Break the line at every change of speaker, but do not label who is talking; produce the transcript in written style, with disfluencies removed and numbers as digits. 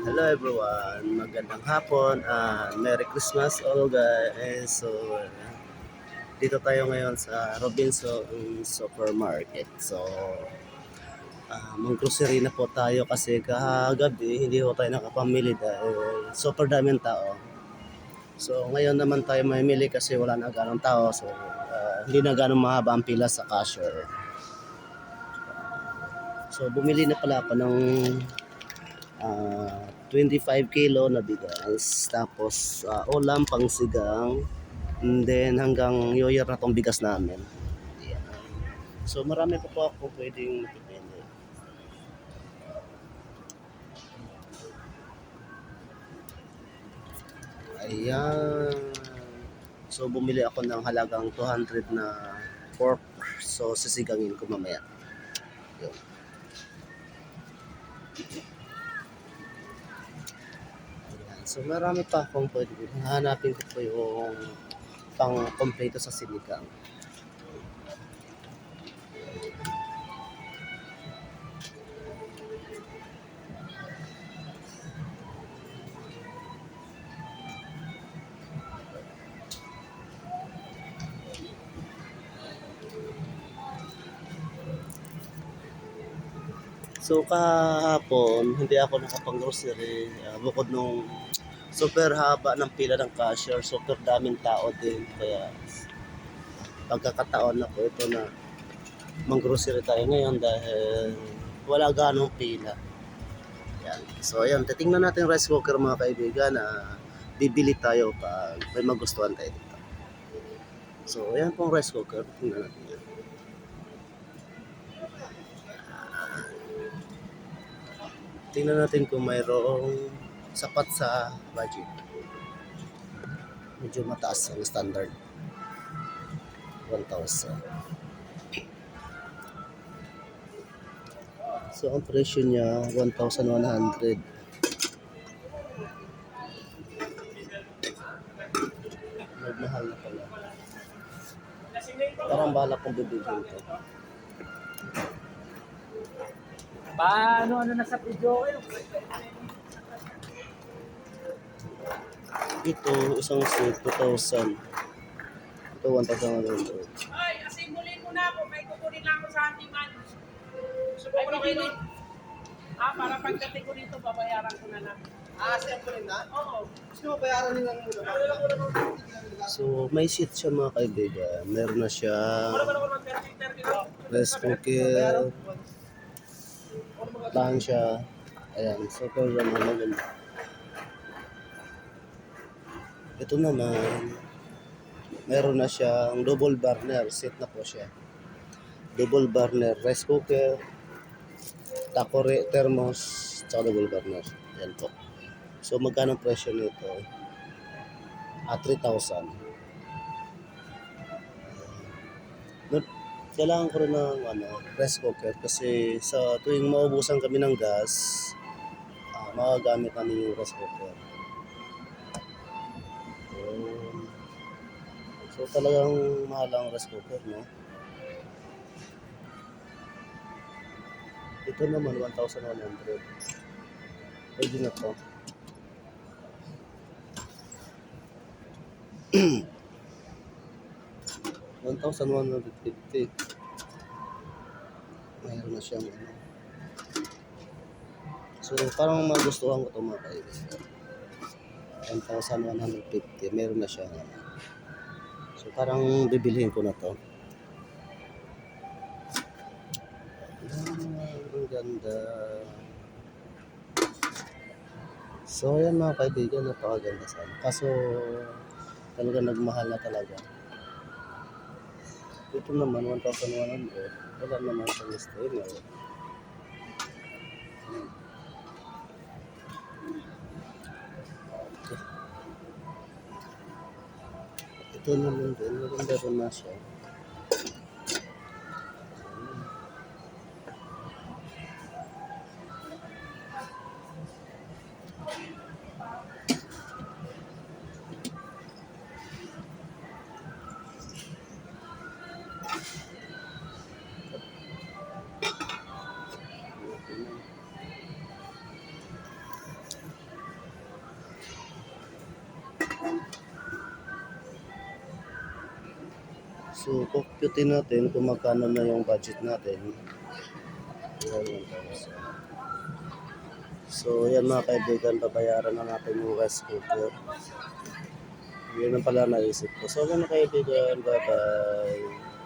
Hello everyone, magandang hapon and Merry Christmas all guys. So, dito tayo ngayon sa Robinson Supermarket. So, mag-grocery na po tayo kasi kagabi hindi po tayo nakapamili dahil super daming tao. So, ngayon naman tayo mamili kasi wala na ganong tao. So, hindi na ganong mahaba ang pila sa cashier. So, bumili na pala ako ng 25 kilo na bigas, tapos ulam pang sigang, and then hanggang New Year na tong bigas namin. Ayan. So marami pa po ako pwedeng pipili. Ayan. So bumili ako ng halagang 200 na pork. So sisigangin ko mamaya. Yun. So marami pa akong pwede. Hanapin ko po yung pang kompleto sa sinigang. So kahapon, hindi ako nakapang-grocery. Bukod nung super haba ng pila ng cashier, super daming tao din. Kaya pagkakataon na po ito na mang-grocery tayo ngayon dahil wala ganong pila. Yan. So ayan, titingnan natin rice cooker mga kaibigan na bibili tayo pag may magustuhan tayo dito. So ayan pong rice cooker, tingnan natin yan. Tingnan natin kung mayroong sapat sa budget. Medyo mataas ang standard. 1,000. So ang presyo niya 1,100. Mahal na pala. Parang balak kong bibigyan ito.
Paano na sa video kayo?
Ito, isang suit, 2,000. Ito, 1,100.
Ay, asimulin mo na ako. May kukunin lang ako sa handyman. Subo ko na kayo. Para pagdating ko dito, babayaran ko na lang.
Siya po rin na?
Oo.
Gusto mo bayaran nilang muna?
So, may seat siya mga kaibigan. Meron na siya
Wala ba naman 30
rice cooker, plancha. Ayan, super maganda. Ito naman, meron na siyang double burner. Set na po siya. Double burner rice cooker, takore, thermos, tsaka double burner. Ayan po. So, magkano ang presyo nito? 3,000. Kailangan ko rin ng rice cooker kasi sa tuwing maubusan kami ng gas, magagamit namin yung rice cooker. So talagang mahal ang rice cooker, no? Ito naman 1,100. Pwede na to. $1,150. Mayroon na siyang ano. So parang magustuhan ko ito mga kaibigan. 1,150. Meron na siyang ano. So parang bibilihin ko na to. Ang ganda. So ayan mga kaibigan, napakaganda sana. Kaso talaga nagmahal na talaga. Ito naman 1,100. Wala naman sa listahin. Ito naman din, meron na siya. So, computin natin kung magkano na yung budget natin. Ayan, 1,000. So, yan mga kaibigan, babayaran na natin yung rice cooker. Yun ang pala naisip ko. So, mga kaibigan, bye-bye.